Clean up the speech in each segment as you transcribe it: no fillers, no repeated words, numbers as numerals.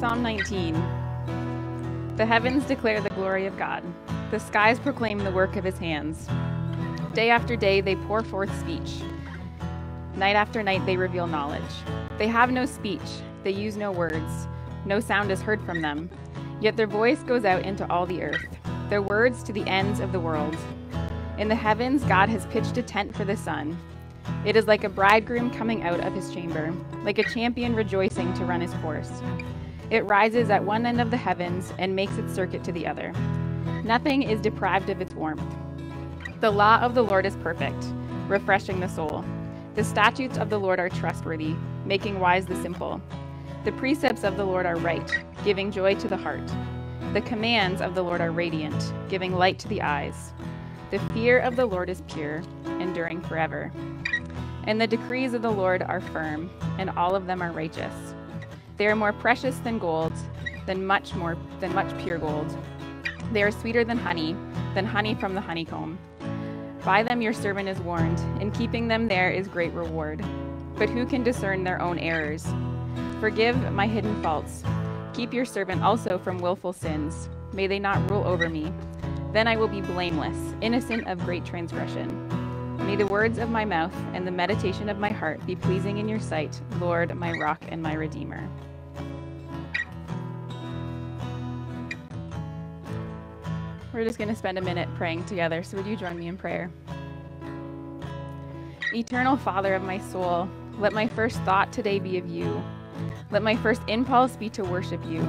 Psalm 19. The heavens declare the glory of God. The skies proclaim the work of his hands. Day after day they pour forth speech. Night after night they reveal knowledge. They have no speech. They use no words. No sound is heard from them. Yet their voice goes out into all the earth, their words to the ends of the world. In the heavens God has pitched a tent for the sun. It is like a bridegroom coming out of his chamber, like a champion rejoicing to run his course. It rises at one end of the heavens and makes its circuit to the other. Nothing is deprived of its warmth. The law of the Lord is perfect, refreshing the soul. The statutes of the Lord are trustworthy, making wise the simple. The precepts of the Lord are right, giving joy to the heart. The commands of the Lord are radiant, giving light to the eyes. The fear of the Lord is pure, enduring forever. And the decrees of the Lord are firm, and all of them are righteous. They are more precious than gold, than much pure gold. They are sweeter than honey from the honeycomb. By them your servant is warned. In keeping them there is great reward. But who can discern their own errors? Forgive my hidden faults. Keep your servant also from willful sins. May they not rule over me. Then I will be blameless, innocent of great transgression. May the words of my mouth and the meditation of my heart be pleasing in your sight, Lord, my rock and my redeemer. We're just going to spend a minute praying together, so would you join me in prayer? Eternal Father of my soul, let my first thought today be of you. Let my first impulse be to worship you.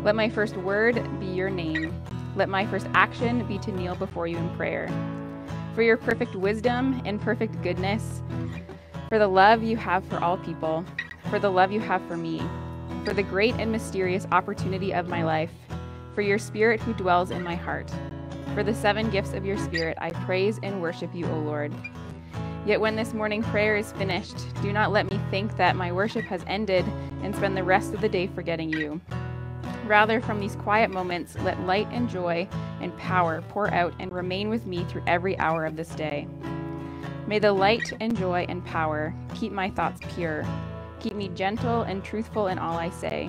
Let my first word be your name. Let my first action be to kneel before you in prayer. For your perfect wisdom and perfect goodness, for the love you have for all people, for the love you have for me, for the great and mysterious opportunity of my life, for your Spirit who dwells in my heart. For the 7 gifts of your Spirit, I praise and worship you, O Lord. Yet when this morning prayer is finished, do not let me think that my worship has ended and spend the rest of the day forgetting you. Rather, from these quiet moments, let light and joy and power pour out and remain with me through every hour of this day. May the light and joy and power keep my thoughts pure. Keep me gentle and truthful in all I say.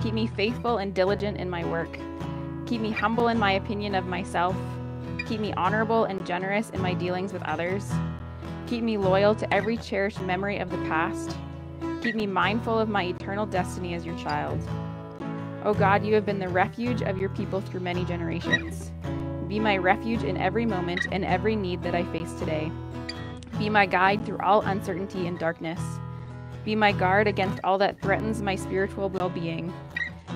Keep me faithful and diligent in my work. Keep me humble in my opinion of myself. Keep me honorable and generous in my dealings with others. Keep me loyal to every cherished memory of the past. Keep me mindful of my eternal destiny as your child. O God, you have been the refuge of your people through many generations. Be my refuge in every moment and every need that I face today. Be my guide through all uncertainty and darkness. Be my guard against all that threatens my spiritual well-being.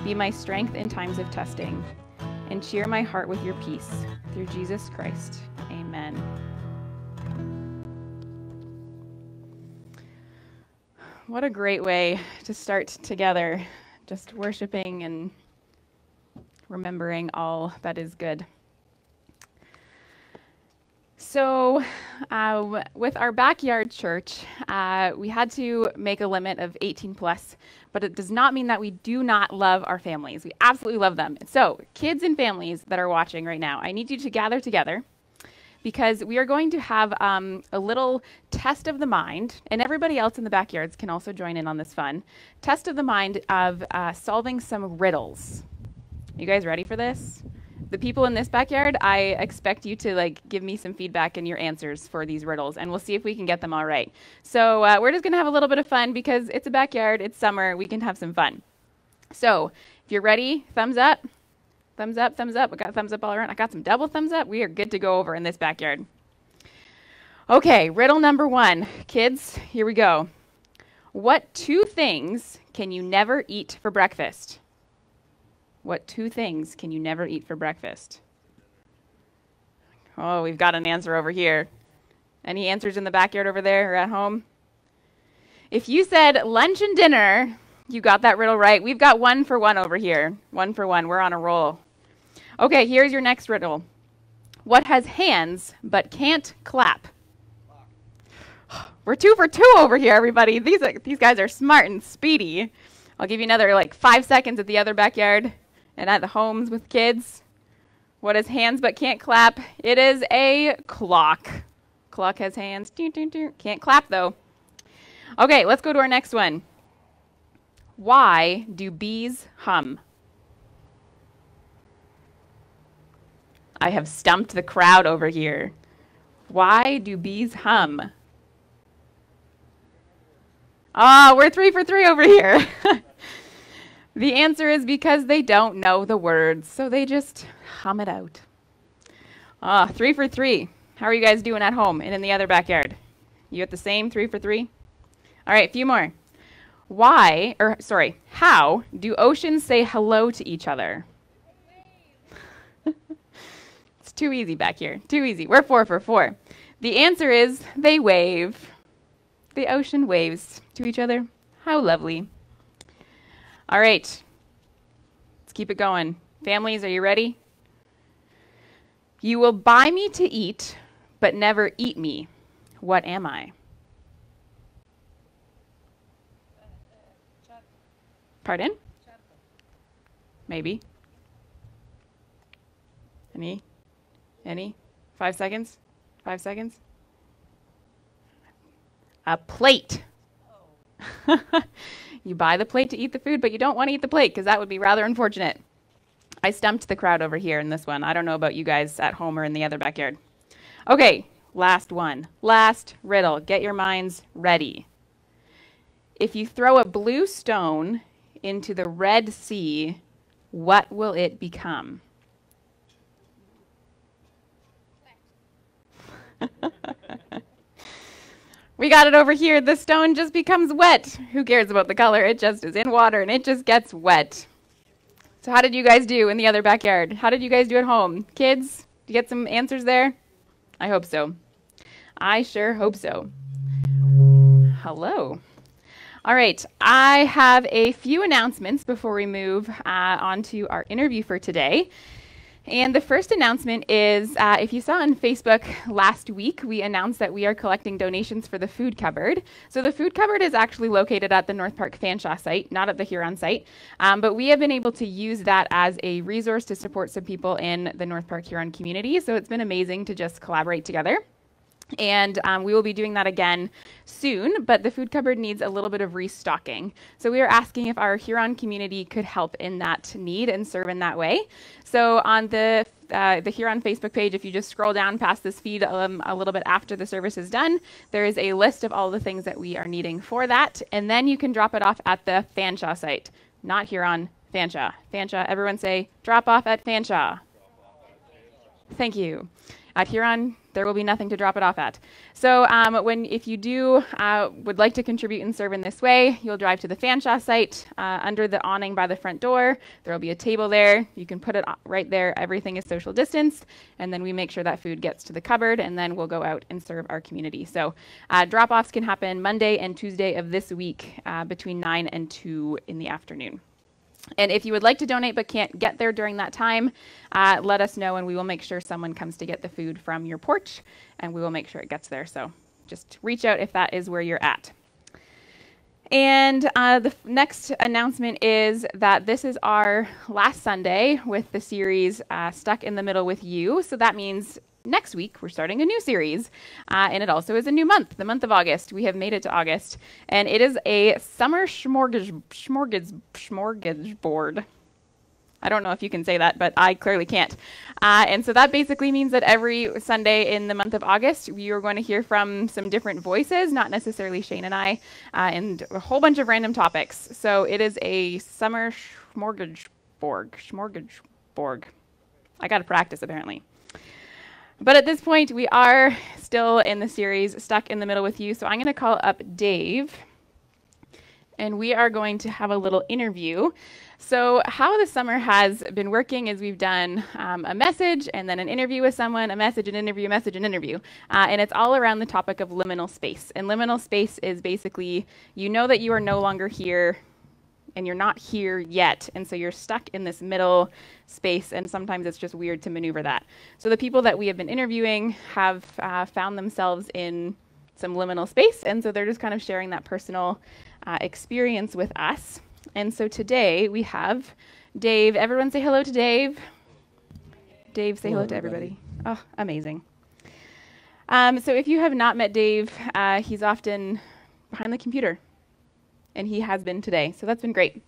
Be my strength in times of testing. And cheer my heart with your peace. Through Jesus Christ. Amen. What a great way to start together. Just worshiping and remembering all that is good. So with our backyard church, we had to make a limit of 18 plus, but it does not mean that we do not love our families. We absolutely love them. So kids and families that are watching right now, I need you to gather together because we are going to have a little test of the mind, and everybody else in the backyards can also join in on this fun. Test of the mind of solving some riddles. You guys ready for this? The people in this backyard, I expect you to give me some feedback and your answers for these riddles, and we'll see if we can get them all right. So we're just going to have a little bit of fun because it's a backyard, it's summer, we can have some fun. So if you're ready, thumbs up. Thumbs up, thumbs up. We got thumbs up all around. I got some double thumbs up. We are good to go over in this backyard. Okay, riddle number 1. Kids, here we go. What 2 things can you never eat for breakfast? What 2 things can you never eat for breakfast? Oh, we've got an answer over here. Any answers in the backyard over there or at home? If you said lunch and dinner, you got that riddle right. We've got 1 for 1 over here. 1 for 1. We're on a roll. Okay, here's your next riddle. What has hands but can't clap? We're 2 for 2 over here, everybody. These guys are smart and speedy. I'll give you another 5 seconds at the other backyard and at the homes with kids. What has hands but can't clap? It is a clock. Clock has hands. Can't clap, though. Okay, let's go to our next one. Why do bees hum? I have stumped the crowd over here. Why do bees hum? Ah, we're 3 for 3 over here. The answer is because they don't know the words, so they just hum it out. 3 for 3. How are you guys doing at home and in the other backyard? You at the same 3 for 3? All right, a few more. How do oceans say hello to each other? It's too easy back here. Too easy. We're 4 for 4. The answer is they wave. The ocean waves to each other. How lovely. All right. Let's keep it going. Families, are you ready? You will buy me to eat, but never eat me. What am I? Pardon? Maybe. Any? 5 seconds? 5 seconds? A plate. You buy the plate to eat the food, but you don't want to eat the plate because that would be rather unfortunate. I stumped the crowd over here in this one. I don't know about you guys at home or in the other backyard. Okay, last one. Last riddle. Get your minds ready. If you throw a blue stone into the Red Sea, what will it become? We got it over here. The stone just becomes wet. Who cares about the color? It just is in water and it just gets wet. So how did you guys do in the other backyard? How did you guys do at home? Kids, did you get some answers there? I hope so. I sure hope so. Hello. All right, I have a few announcements before we move on to our interview for today. And the first announcement is, if you saw on Facebook last week, we announced that we are collecting donations for the food cupboard. So the food cupboard is actually located at the North Park Fanshawe site, not at the Huron site. But we have been able to use that as a resource to support some people in the North Park Huron community. So it's been amazing to just collaborate together. And we will be doing that again soon, but the food cupboard needs a little bit of restocking. So we are asking if our Huron community could help in that need and serve in that way. So on the Huron Facebook page, if you just scroll down past this feed a little bit after the service is done, there is a list of all the things that we are needing for that. And then you can drop it off at the Fanshawe site, not Huron, Fanshawe. Fanshawe, everyone say, drop off at Fanshawe. Thank you. At Huron, there will be nothing to drop it off at. So if you would like to contribute and serve in this way, you'll drive to the Fanshawe site under the awning by the front door. There will be a table there. You can put it right there. Everything is social distanced. And then we make sure that food gets to the cupboard, and then we'll go out and serve our community. So drop-offs can happen Monday and Tuesday of this week between 9 and 2 in the afternoon. And if you would like to donate but can't get there during that time, let us know and we will make sure someone comes to get the food from your porch and we will make sure it gets there. So just reach out if that is where you're at. And the next announcement is that this is our last Sunday with the series Stuck in the Middle with You. So that means next week we're starting a new series, and it also is a new month, the month of August. We have made it to August, and it is a summer smorgasbord. I don't know if you can say that, but I clearly can't. And so that basically means that every Sunday in the month of August, we are going to hear from some different voices, not necessarily Shane and I, and a whole bunch of random topics. So it is a summer smorgasbord. I got to practice, apparently. But at this point, we are still in the series Stuck in the Middle with You. So I'm going to call up Dave, and we are going to have a little interview. So how the summer has been working is we've done a message and then an interview with someone, a message, an interview, a message, an interview. And it's all around the topic of liminal space. And liminal space is basically, you know that you are no longer here and you're not here yet. And so you're stuck in this middle space, and sometimes it's just weird to maneuver that. So the people that we have been interviewing have found themselves in some liminal space, and so they're just kind of sharing that personal experience with us. And so today we have Dave. Everyone say hello to Dave. Dave, say hello to everybody. Oh, amazing. So if you have not met Dave, he's often behind the computer and he has been today. So that's been great.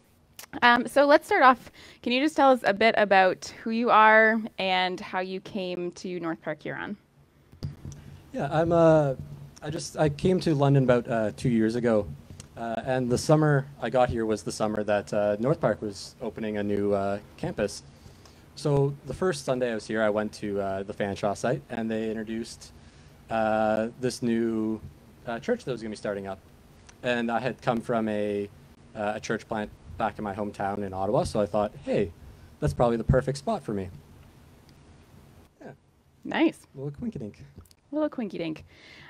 So let's start off. Can you just tell us a bit about who you are and how you came to North Park, Huron? Yeah, I came to London about 2 years ago, and the summer I got here was the summer that North Park was opening a new campus. So the first Sunday I was here, I went to the Fanshawe site, and they introduced this new church that was going to be starting up. And I had come from a church plant back in my hometown in Ottawa, so I thought, hey, that's probably the perfect spot for me. Yeah. Nice. A little quinky-dink. Little quinky dink.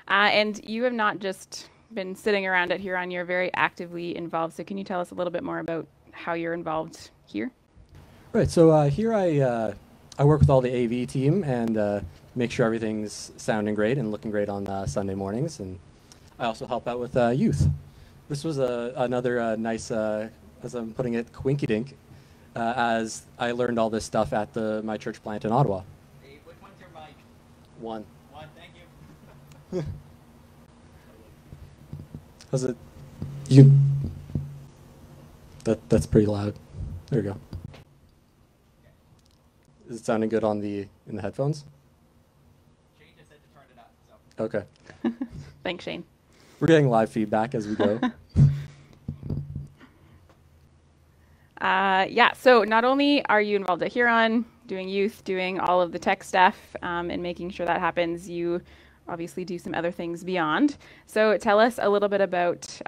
And you have not just been sitting around at Huron, you're very actively involved. So can you tell us a little bit more about how you're involved here? Right, so here I work with all the AV team and make sure everything's sounding great and looking great on Sunday mornings. And I also help out with youth. This was another nice, as I'm putting it, quinky-dink, as I learned all this stuff at my church plant in Ottawa. Hey, which one's your mic? One. One, thank you. How's it? That's pretty loud. There you go. Is it sounding good in the headphones? Shane just said to turn it up, so. Okay. Thanks, Shane. We're getting live feedback as we go. Yeah, so not only are you involved at Huron, doing youth, doing all of the tech stuff, and making sure that happens, you obviously do some other things beyond. So tell us a little bit about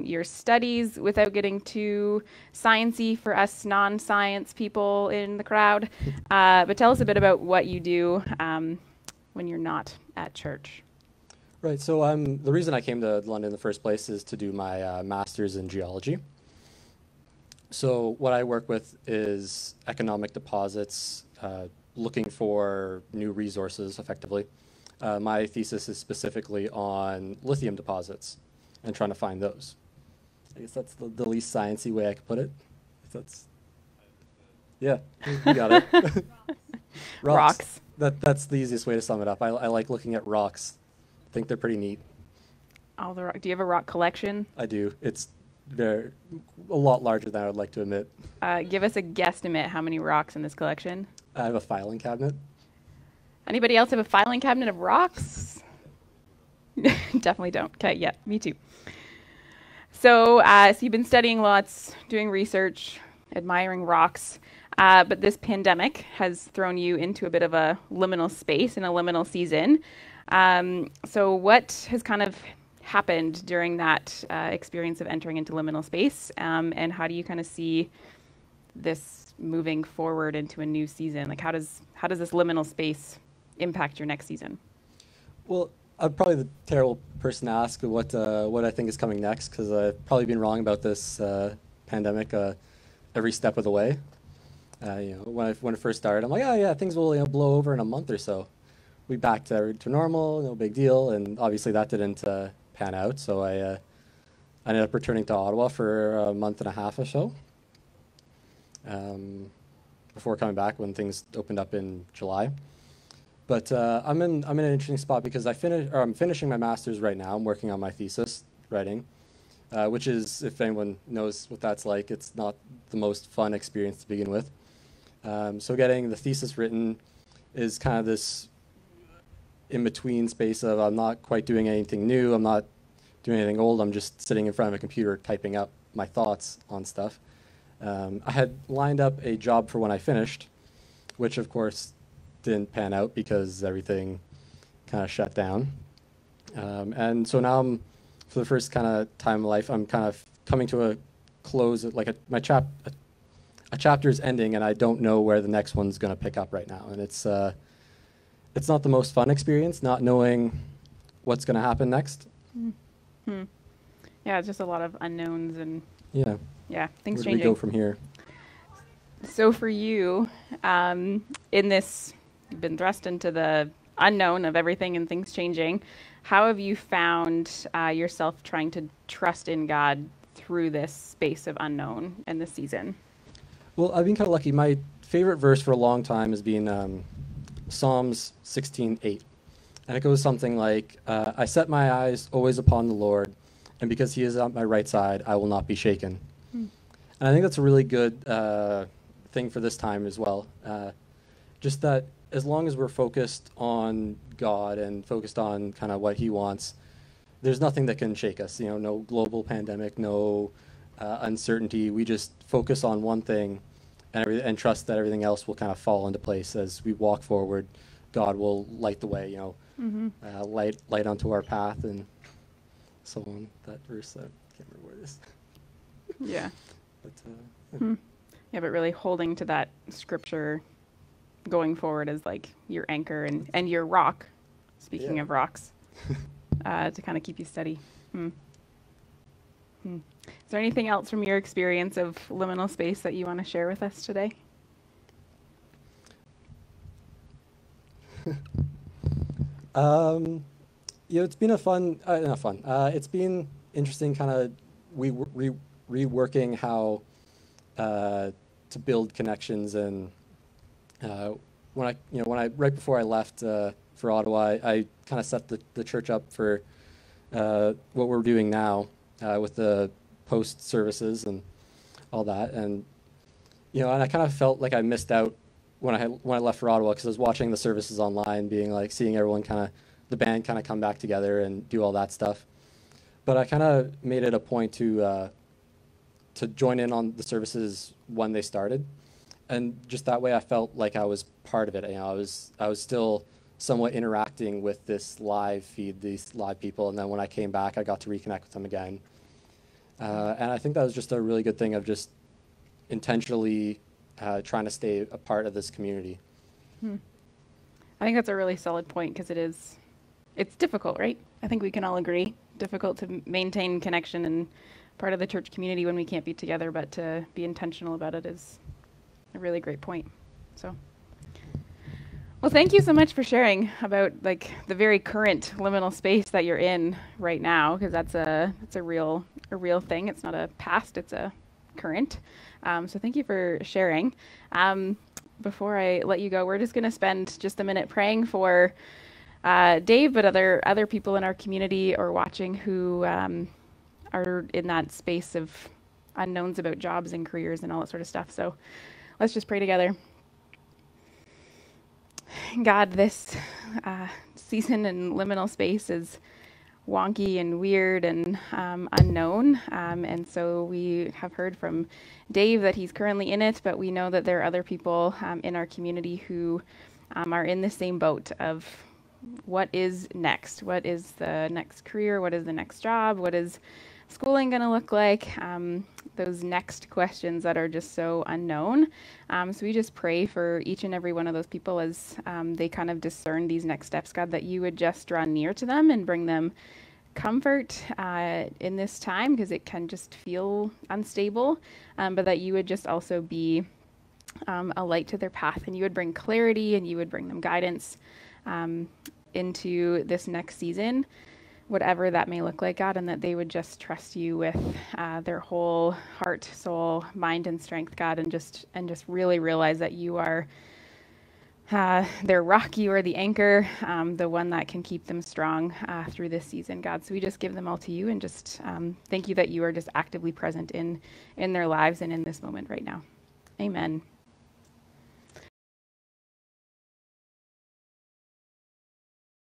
your studies without getting too sciencey for us non-science people in the crowd. But tell us a bit about what you do when you're not at church. Right, so the reason I came to London in the first place is to do my master's in geology. So what I work with is economic deposits, looking for new resources effectively. My thesis is specifically on lithium deposits and trying to find those. I guess that's the least sciencey way I could put it. Yeah, you got it. Rocks. That's the easiest way to sum it up. I like looking at rocks. I think they're pretty neat. All the rock. Do you have a rock collection? I do. It's a lot larger than I would like to admit. Give us a guesstimate how many rocks in this collection. I have a filing cabinet. Anybody else have a filing cabinet of rocks? Definitely don't. Okay, yeah, me too. So you've been studying lots, doing research, admiring rocks, but this pandemic has thrown you into a bit of a liminal space and a liminal season. So what has kind of happened during that experience of entering into liminal space, and how do you kind of see this moving forward into a new season? Like how does this liminal space impact your next season? Well, I'm probably the terrible person to ask what I think is coming next, because I've probably been wrong about this pandemic every step of the way. When it first started, I'm like, oh yeah, things will blow over in a month or so. We back to normal, no big deal, and obviously that didn't pan out. So I ended up returning to Ottawa for a month and a half or so before coming back when things opened up in July. But I'm in an interesting spot because I'm finishing my master's right now. I'm working on my thesis writing, which is, if anyone knows what that's like, it's not the most fun experience to begin with. So getting the thesis written is kind of this in-between space of I'm not quite doing anything new, I'm not doing anything old, I'm just sitting in front of a computer typing up my thoughts on stuff. I had lined up a job for when I finished, which of course didn't pan out because everything kind of shut down. And so now for the first kind of time in life, I'm kind of coming to a close, like a chapter's ending, and I don't know where the next one's going to pick up right now. And it's not the most fun experience, not knowing what's going to happen next. Mm-hmm. Yeah, it's just a lot of unknowns and things changing. Where do we go from here? So for you, in this, you've been thrust into the unknown of everything and things changing. How have you found yourself trying to trust in God through this space of unknown and this season? Well, I've been kind of lucky. My favorite verse for a long time has been Psalms 16:8. And it goes something like, I set my eyes always upon the Lord, And because he is on my right side, I will not be shaken. And I think that's a really good thing for this time as well. Just that as long as we're focused on God and focused on kind of what he wants, there's nothing that can shake us. No global pandemic, no uncertainty. We just focus on one thing and trust that everything else will kind of fall into place as we walk forward. God will light the way, light onto our path and so on. That verse, I can't remember where it is. Yeah. But, Yeah, but really holding to that scripture going forward as like your anchor and your rock, speaking of rocks, to kind of keep you steady. Is there anything else from your experience of liminal space that you want to share with us today? It's been it's been interesting kind of reworking how to build connections. And when I right before I left for Ottawa, I kind of set the church up for what we're doing now with the post services and all that. And and I kind of felt like I missed out when I left for Ottawa, because I was watching the services online, seeing everyone the band kind of come back together and do all that stuff. But I kind of made it a point to join in on the services when they started, and just that way I felt like I was part of it. I was still somewhat interacting with this live feed, these live people, and then when I came back, I got to reconnect with them again. And I think that was just a really good thing of just intentionally trying to stay a part of this community. I think that's a really solid point, because it's difficult, right? I think we can all agree. Difficult to maintain connection and part of the church community when we can't be together, but to be intentional about it is a really great point. So, well, thank you so much for sharing about like the very current liminal space that you're in right now, because that's a real thing. It's not a past, it's a current. So thank you for sharing. Before I let you go, we're just going to spend just a minute praying for Dave, but other people in our community or watching who are in that space of unknowns about jobs and careers and all that sort of stuff. So let's just pray together. God, this season in liminal space is wonky and weird and unknown. And so we have heard from Dave that he's currently in it, but we know that there are other people in our community who are in the same boat of what is next? What is the next career? What is the next job? What is schooling going to look like? Those next questions that are just so unknown. So we just pray for each and every one of those people as they kind of discern these next steps, God, that you would just draw near to them and bring them comfort in this time, because it can just feel unstable, but that you would just also be a light to their path, and you would bring clarity and you would bring them guidance into this next season, whatever that may look like, God, and that they would just trust you with their whole heart, soul, mind, and strength, God, and just really realize that you are their rock, you are the anchor, the one that can keep them strong through this season, God. So we just give them all to you, and just thank you that you are just actively present in their lives and in this moment right now. Amen.